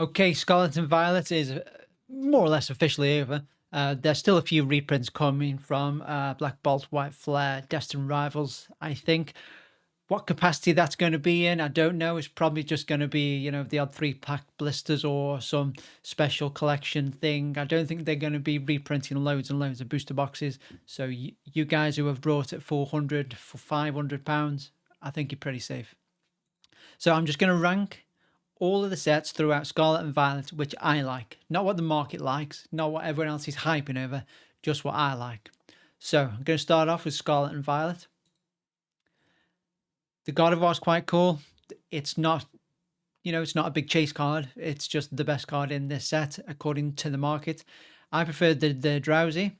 Okay, Scarlet and Violet is more or less officially over. There's still a few reprints coming from Black Bolt, White Flare, Destined Rivals, I think. What capacity that's going to be in, I don't know. It's probably just going to be, the odd 3-pack blisters or some special collection thing. I don't think they're going to be reprinting loads and loads of booster boxes. So you guys who have brought it 400 for £500, I think you're pretty safe. So I'm just going to rank all of the sets throughout Scarlet and Violet, which I like. Not what the market likes, not what everyone else is hyping over, just what I like. So I'm going to start off with Scarlet and Violet. The God of War is quite cool. It's not, it's not a big chase card. It's just the best card in this set, according to the market. I prefer the Drowsy,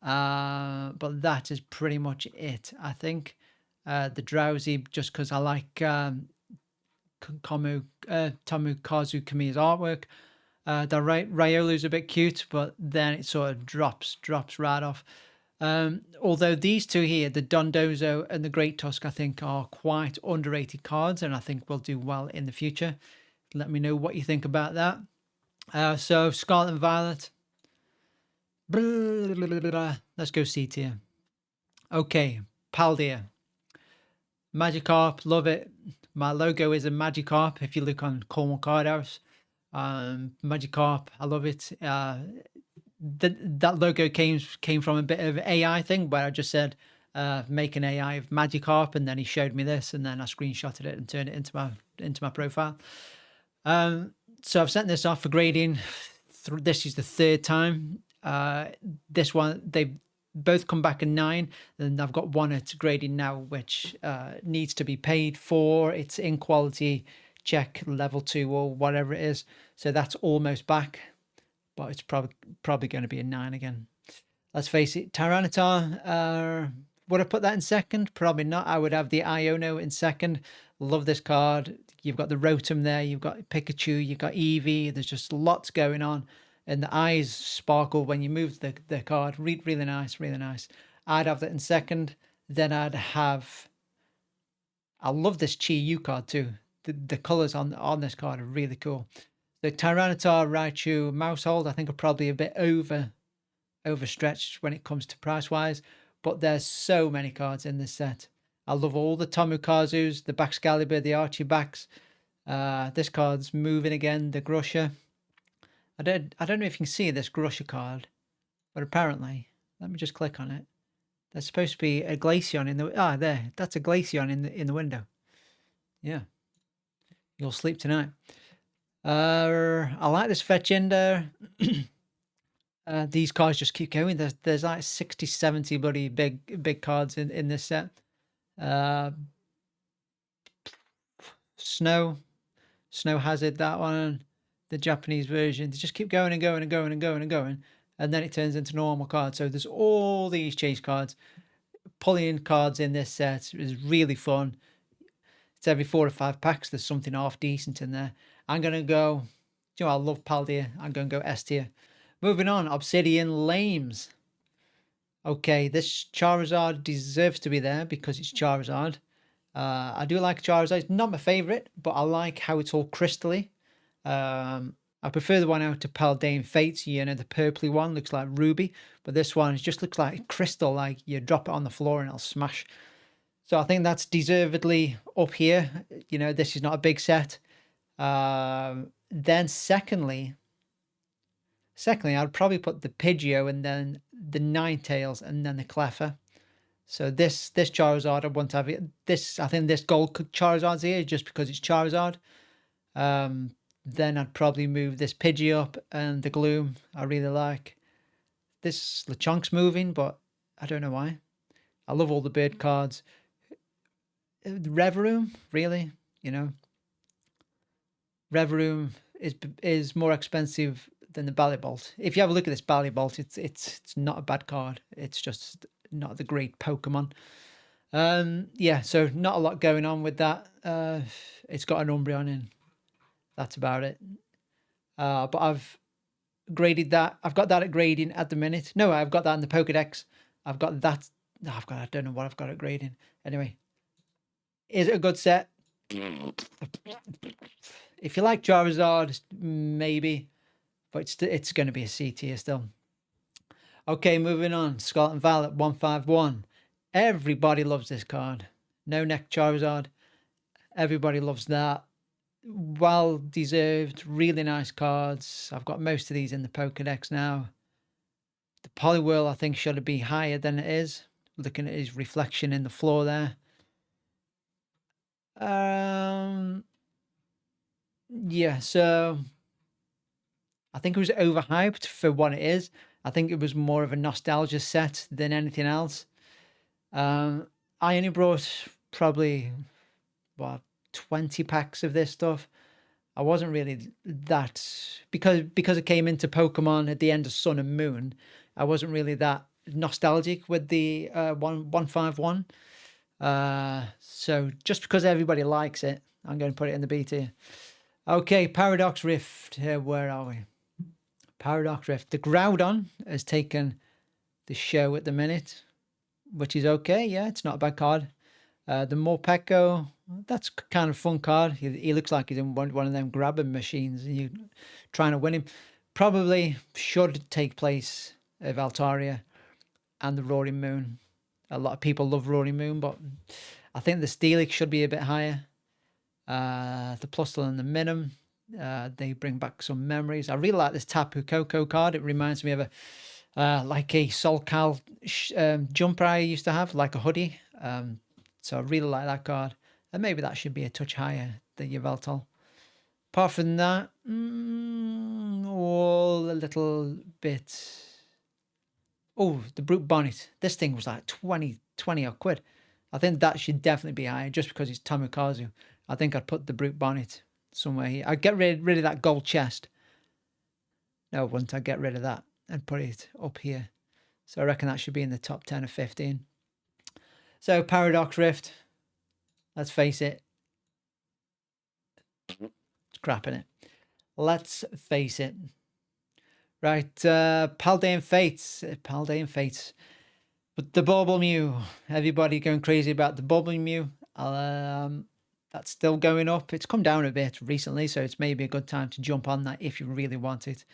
but that is pretty much it, I think. The Drowsy, just because I like Tomokazu Kamiya's artwork. The Riolu's a bit cute, but then it sort of drops right off. Although these two here, the Dondozo and the Great Tusk, I think are quite underrated cards, and I think will do well in the future. Let me know what you think about that. So Scarlet and Violet. Let's go C tier. Okay, Paldea. Magikarp, love it. My logo is a Magikarp. If you look on Cornwall Card House, Magikarp, I love it. That logo came from a bit of AI thing where I just said make an AI of Magikarp, and then he showed me this, and then I screenshotted it and turned it into my profile. So I've sent this off for grading. This is the third time. This one they've both come back a 9, and I've got one at grading now, which needs to be paid for. It's in quality check level 2 or whatever it is. So that's almost back, but it's probably going to be a 9 again. Let's face it, Tyranitar, would I put that in second? Probably not. I would have the Iono in second. Love this card. You've got the Rotom there, you've got Pikachu, you've got Eevee. There's just lots going on. And the eyes sparkle when you move the card. Really nice, really nice. I'd have that in second. Then I'd have... I love this Chi-Yu card too. The colours on this card are really cool. The Tyranitar, Raichu, Mousehold, I think are probably a bit overstretched when it comes to price-wise. But there's so many cards in this set. I love all the Tomokazus, the Baxcalibur, the Archibacks. This card's moving again, the Grusha. I don't know if you can see this Grusha card, but apparently, let me just click on it. There's supposed to be a Glaceon in the... there. That's a Glaceon in the window. Yeah. You'll sleep tonight. I like this Fetchinder. These cards just keep going. There's like 60, 70 bloody big cards in this set. Snow Hazard, that one. The Japanese version. They just keep going and going and going and going and going, and then it turns into normal cards. So there's all these chase cards. Pulling cards in this set is really fun. It's every 4 or 5 packs. There's something half decent in there. I'm going to go... I love Paldea. I'm going to go S tier. Moving on. Obsidian Lames. Okay, this Charizard deserves to be there because it's Charizard. I do like Charizard. It's not my favourite, but I like how it's all crystally. I prefer the one out to Paldean Fates, the purpley one looks like ruby, but this one just looks like crystal, like you drop it on the floor and it'll smash. So I think that's deservedly up here. This is not a big set. Then secondly, I'd probably put the Pidgeot and then the Ninetales and then the Cleffa. So this Charizard, I want to have it. I think this gold Charizard's here just because it's Charizard. Then I'd probably move this Pidgey up and the Gloom. I really like. This Lechonk's moving, but I don't know why. I love all the bird cards. Revroom, really? Revroom is more expensive than the Ballybolt. If you have a look at this Ballybolt, it's not a bad card. It's just not the great Pokemon. Yeah, so not a lot going on with that. It's got an Umbreon in. That's about it. But I've graded that. I've got that at grading at the minute. No, I've got that in the Pokedex. I've got that. I don't know what I've got at grading. Anyway, is it a good set? If you like Charizard, maybe, but it's going to be a C tier still. Okay, moving on. Scarlet Violet 151. Everybody loves this card. No neck Charizard. Everybody loves that. Well deserved. Really nice cards. I've got most of these in the Pokedex now. The Poliwhirl, I think, should be higher than it is. Looking at his reflection in the floor there. Yeah, so I think it was overhyped for what it is. I think it was more of a nostalgia set than anything else. I only brought probably, what, 20 packs of this stuff. I wasn't really that, because it came into Pokemon at the end of Sun and Moon, I wasn't really that nostalgic with the 151. So just because everybody likes it, I'm going to put it in the B tier. Okay, Paradox Rift. Where are we? Paradox Rift. The Groudon has taken the show at the minute, which is okay. Yeah, it's not a bad card. The Morpeko, that's kind of fun card. He looks like he's in one of them grabbing machines and you're trying to win him. Probably should take place of Altaria and the Roaring Moon. A lot of people love Roaring Moon, but I think the Steelix should be a bit higher. The Plusle and the Minim, they bring back some memories. I really like this Tapu Koko card. It reminds me of like a Solcal jumper I used to have, like a hoodie. So I really like that card. And maybe that should be a touch higher than your Yveltal. Apart from that, all a little bit. Oh, the Brute Bonnet. This thing was like 20 odd quid. I think that should definitely be higher just because it's Tomokazu. I think I'd put the Brute Bonnet somewhere here. I'd get rid of that gold chest. No, wouldn't I get rid of that and put it up here? So I reckon that should be in the top 10 or 15. So Paradox Rift, let's face it, it's crap in it. Let's face it. Right, Paldean Fates. Paldean Fates. But the Bauble Mew, everybody going crazy about the Bauble Mew. That's still going up. It's come down a bit recently, so it's maybe a good time to jump on that if you really want it.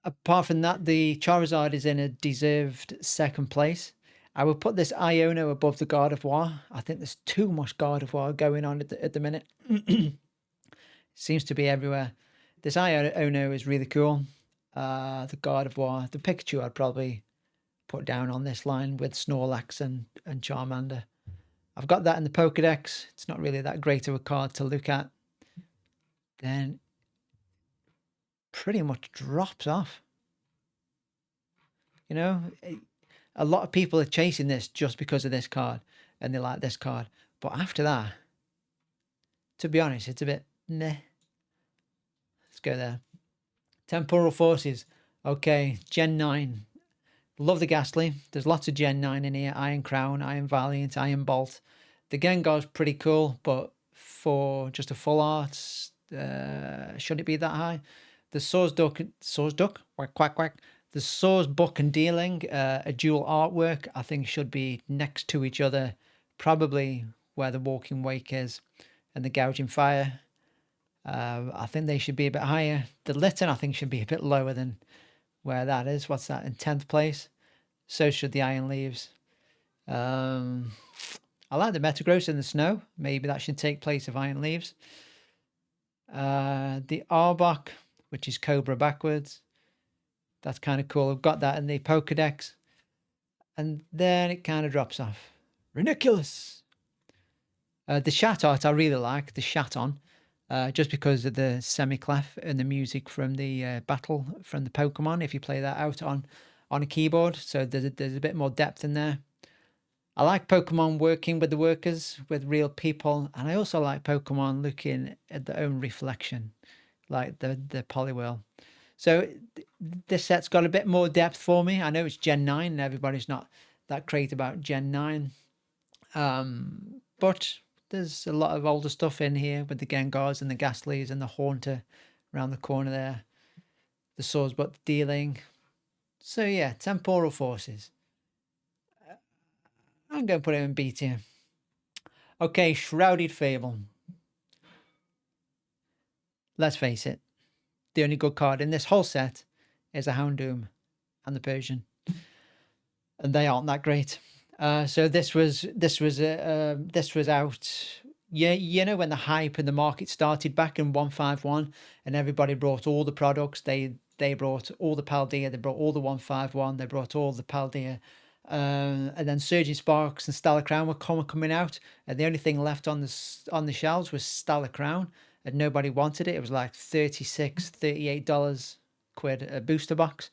Apart from that, the Charizard is in a deserved second place. I would put this Iono above the Gardevoir. I think there's too much Gardevoir going on at the minute. Seems to be everywhere. This Iono is really cool. The Gardevoir, the Pikachu I'd probably put down on this line with Snorlax and Charmander. I've got that in the Pokedex. It's not really that great of a card to look at. Then pretty much drops off. You know, a lot of people are chasing this just because of this card and they like this card. But after that, to be honest, it's a bit meh. Let's go there. Temporal Forces. Okay, Gen 9. Love the Ghastly. There's lots of Gen 9 in here. Iron Crown, Iron Valiant, Iron Bolt. The Gengar's pretty cool, but for just a full art, should it be that high? The Swords Duck, quack, quack, quack. The Swords Book and Dealing, a dual artwork, I think should be next to each other, probably where the Walking Wake is and the Gouging Fire. I think they should be a bit higher. The Litten, I think, should be a bit lower than where that is. What's that, in 10th place? So should the Iron Leaves. I like the Metagross in the snow. Maybe that should take place of Iron Leaves. The Arbok, which is Cobra backwards. That's kind of cool. I've got that in the Pokedex. And then it kind of drops off. Ridiculous. The Shat art I really like. The Shaton. Just because of the semiclef and the music from the battle from the Pokemon, if you play that out on a keyboard. So there's a bit more depth in there. I like Pokemon working with the workers, with real people. And I also like Pokemon looking at their own reflection, like the Poliwhirl. So this set's got a bit more depth for me. I know it's Gen 9 and everybody's not that great about Gen 9. But there's a lot of older stuff in here with the Gengars and the Ghastlies and the Haunter around the corner there. The Swords But Dealing. So yeah, Temporal Forces. I'm going to put it in B tier. Okay, Shrouded Fable. Let's face it, the only good card in this whole set is the Houndoom and the Persian, and they aren't that great. So this was out. Yeah, when the hype in the market started back in 151, and everybody brought all the products. They brought all the Paldea, they brought all the 151, they brought all the Paldea, and then Surging Sparks and Stellar Crown were coming out, and the only thing left on the shelves was Stellar Crown, and nobody wanted it. It was like $38 quid a booster box,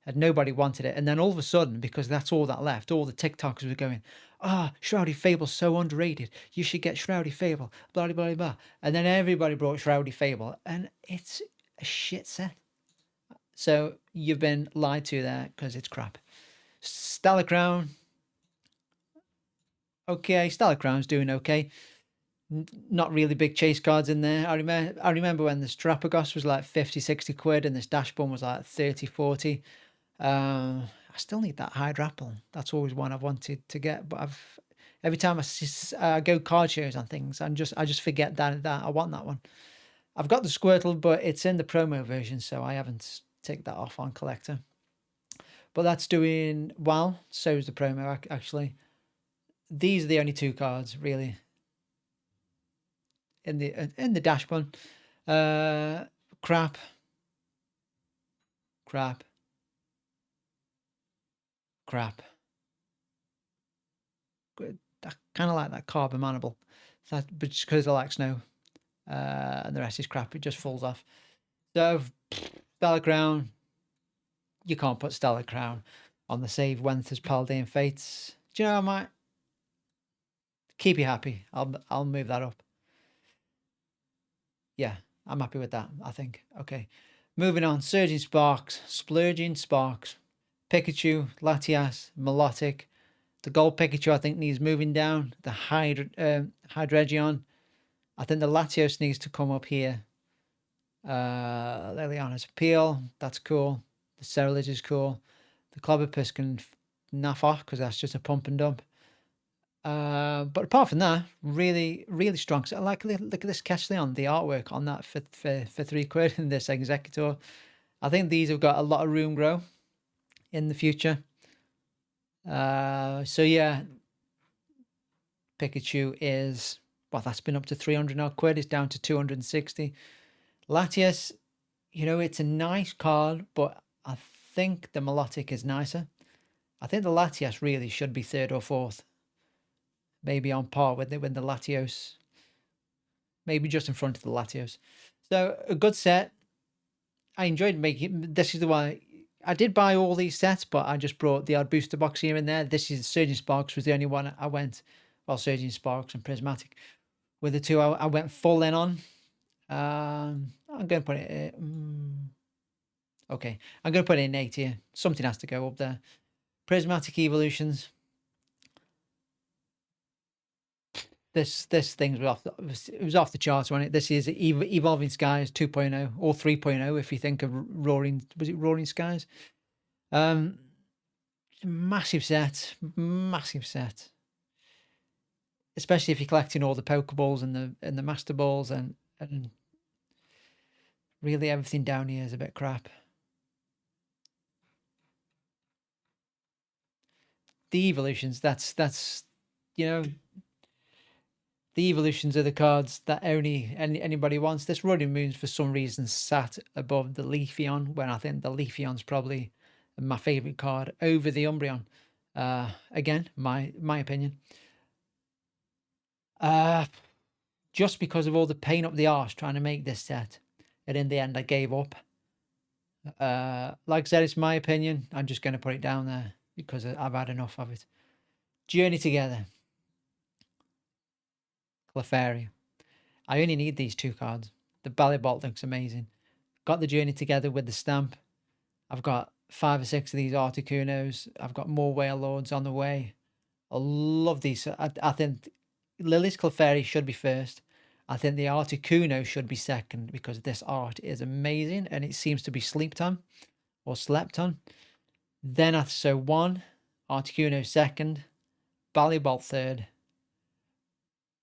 and nobody wanted it. And then all of a sudden, because that's all that left, all the TikTokers were going, Shrouded Fable's so underrated. You should get Shrouded Fable, blah, blah, blah, blah. And then everybody brought Shrouded Fable, and it's a shit set. So you've been lied to there because it's crap. Stellar Crown, okay. Stellar Crown's doing okay. Not really big chase cards in there. I remember when this Strapagos was like 50, 60 quid and this Dashbun was like 30, 40. I still need that Hydrapple. That's always one I've wanted to get, but every time I go card shows and things, I just forget that I want that one. I've got the Squirtle, but it's in the promo version, so I haven't taken that off on collector. But that's doing well. So is the promo actually. These are the only two cards really in the Dashbun. Crap. I kind of like that Carbon Manable, but just because I like snow, and the rest is crap. It just falls off. So Stellar Crown, you can't put Stellar Crown on the save when there's Paldean Fates. Do you know, I might keep you happy. I'll move that up. Yeah, I'm happy with that, I think. Okay. Moving on. Surging Sparks, Splurging Sparks, Pikachu, Latias, Milotic. The gold Pikachu, I think, needs moving down. The Hydreigon. I think the Latios needs to come up here. Liliana's Appeal. That's cool. The Ceruledge is cool. The Clobberpuss can naff off because that's just a pump and dump. But apart from that, really, really strong. So look at this Kessleon, the artwork on that for £3 in this Executor. I think these have got a lot of room grow in the future. So yeah, Pikachu is, well, that's been up to 300 odd quid. It's down to 260. Latias, it's a nice card, but I think the Milotic is nicer. I think the Latias really should be third or fourth. Maybe on par with the Latios. Maybe just in front of the Latios. So a good set. I enjoyed making. This is the one. I did buy all these sets, but I just brought the odd booster box here and there. This is Surging Sparks was the only one I went. Well, Surging Sparks and Prismatic were the two I went full in on. I'm going to put it. Okay, I'm going to put it in 8 here. Something has to go up there. Prismatic Evolutions. This thing was off the charts, wasn't it? This is Evolving Skies 2.0 or 3.0 if you think of Roaring Skies. Massive set. Especially if you're collecting all the Pokeballs and the Master Balls and really everything down here is a bit crap. The evolutions, that's the evolutions are the cards that only anybody wants. This Running Moon's for some reason sat above the Leafeon, when I think the Leafeon's probably my favourite card over the Umbreon. Again, my opinion. Just because of all the pain up the arse trying to make this set, and in the end I gave up. Like I said, it's my opinion. I'm just going to put it down there because I've had enough of it. Journey Together. Clefairy. I only need these two cards. The Ballybolt looks amazing. Got the Journey Together with the stamp. I've got 5 or 6 of these Articunos. I've got more Whale Lords on the way. I love these. I think Lily's Clefairy should be first. I think the Articuno should be second because this art is amazing and it seems to be slept on. Then so 1, Articuno second, Ballybolt third,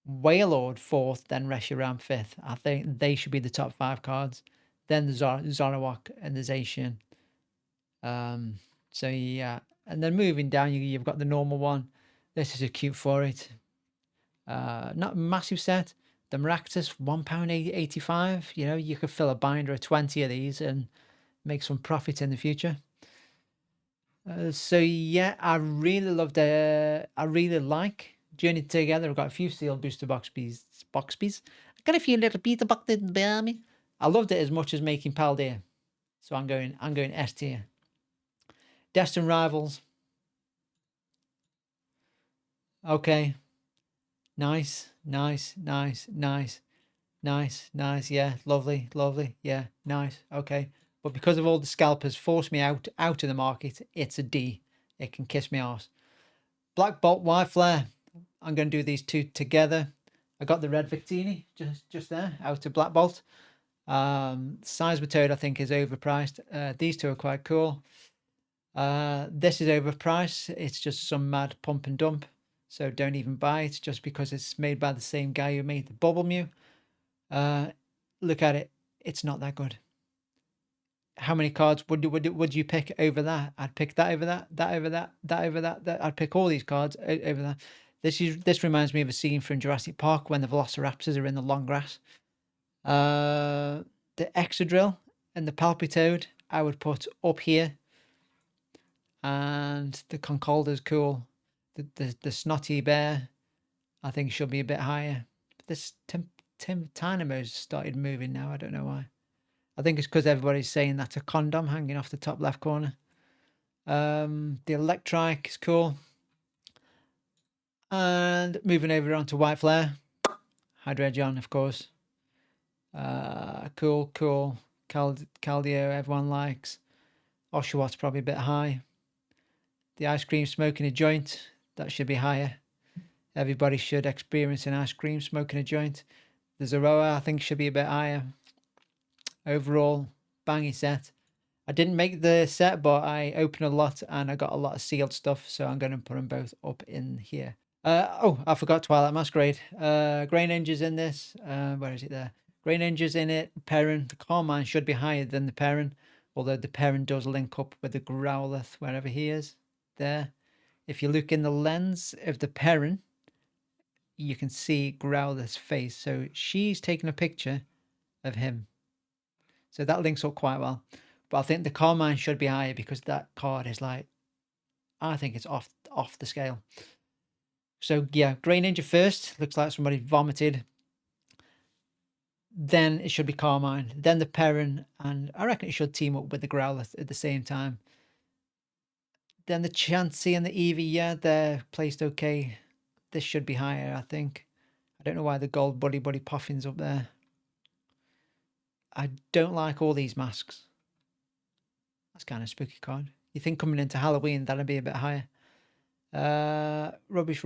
Wailord 4th, then Reshiram 5th. I think they should be the top 5 cards. Then the Zorowok and the Zacian. So yeah, and then moving down, you've got the normal one. This is a cute for it. Not a massive set. The Maractus, £1.85. You know, you could fill a binder of 20 of these and make some profit in the future. So yeah, I really loved I really like Journey Together. I've got a few sealed booster boxes. I got a few little beta boxes behind me. I loved it as much as making Paldea. So I'm going S tier. Destined Rivals. Okay. Nice. Yeah, lovely. Yeah, nice. Okay. But because of all the scalpers forced me out of the market, it's a D. It can kiss me arse. Black Bolt, White Flare. I'm going to do these two together. I got the red Victini just there out of Black Bolt. Seismitoad I think is overpriced. These two are quite cool. This is overpriced. It's just some mad pump and dump. So don't even buy it just because it's made by the same guy who made the Bubble Mew. Look at it. It's not that good. How many cards would you pick over that? I'd pick that over that over that. I'd pick all these cards over that. This reminds me of a scene from Jurassic Park when the Velociraptors are in the long grass. The Exadrill and the Palpitoad I would put up here, and the Concolder's cool. The Snotty Bear I think should be a bit higher. But this Tynamo's started moving now. I don't know why. I think it's because everybody's saying that's a condom hanging off the top left corner. The Electrike is cool. And moving over onto White Flare. Hydreigon, of course. Cool. Caldio, everyone likes. Oshawott probably a bit high. The ice cream smoking a joint, that should be higher. Everybody should experience an ice cream smoking a joint. The Zoroa, I think, should be a bit higher. Overall, banging set. I didn't make the set, but I opened a lot and I got a lot of sealed stuff, so I'm going to put them both up in here. Oh, I forgot Twilight Masquerade. Grey Ninja's in this. Where is it there? Grey Ninja's in it. Perrin. The Carmine should be higher than the Perrin, although the Perrin does link up with the Growlithe wherever he is. There. If you look in the lens of the Perrin, you can see Growlithe's face. So she's taking a picture of him. So that links up quite well. But I think the Carmine should be higher because that card is like, I think it's off the scale. So yeah, Grey Ninja first. Looks like somebody vomited. Then it should be Carmine. Then the Perrin. And I reckon it should team up with the Growlithe at the same time. Then the Chansey and the Eevee, yeah, they're placed okay. This should be higher, I think. I don't know why the gold Buddy Poffin's up there. I don't like all these masks. That's kind of a spooky card. You think coming into Halloween, that'd be a bit higher. Rubbish.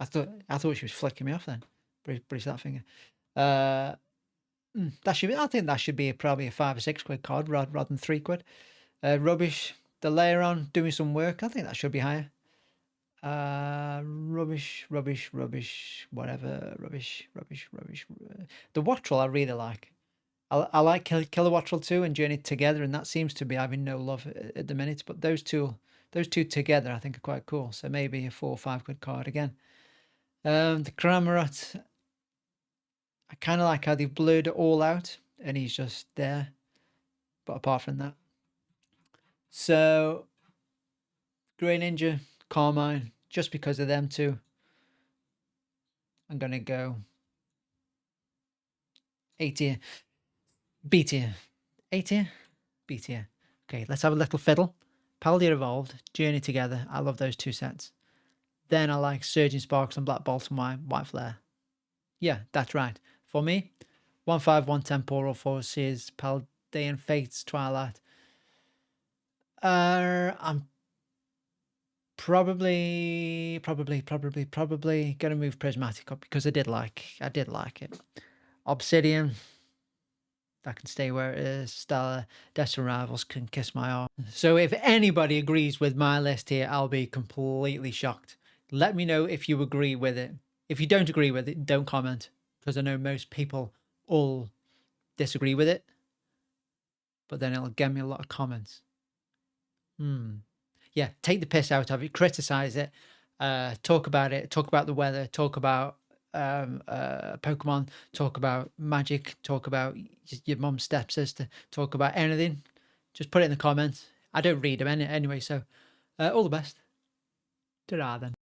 I thought she was flicking me off then. British that finger. That should be. I think that should be probably a £5 or £6 card rather than £3. Rubbish. The Leiron doing some work. I think that should be higher. Rubbish. Whatever. Rubbish. The Wattrel I really like. I like Killer Wattrel too and Journey Together, and that seems to be having no love at the minute. But those two together, I think, are quite cool. So maybe a £4 or £5 card again. The Cramorant, I kind of like how they've blurred it all out, and he's just there. But apart from that, so Grey Ninja, Carmine, just because of them two, I'm gonna go A tier. B tier. A tier? B tier. Okay, let's have a little fiddle. Paldea Evolved, Journey Together. I love those two sets. Then I like Surging Sparks and Black Bolt and White Flare. Yeah, that's right. For me, 1/5, Temporal Forces, Paldean Fates, Twilight. I'm probably gonna move Prismatic up because I did like it. Obsidian. That can stay where it is. Stellar, Destin Rivals can kiss my arm. So if anybody agrees with my list here, I'll be completely shocked. Let me know if you agree with it. If you don't agree with it, don't comment, because I know most people all disagree with it, but then it'll get me a lot of comments. Yeah, take the piss out of it, criticize it, talk about it, talk about the weather, talk about Pokemon, talk about magic, talk about your mum's stepsister, talk about anything. Just put it in the comments. I don't read them anyway, so all the best. Ta-ra then.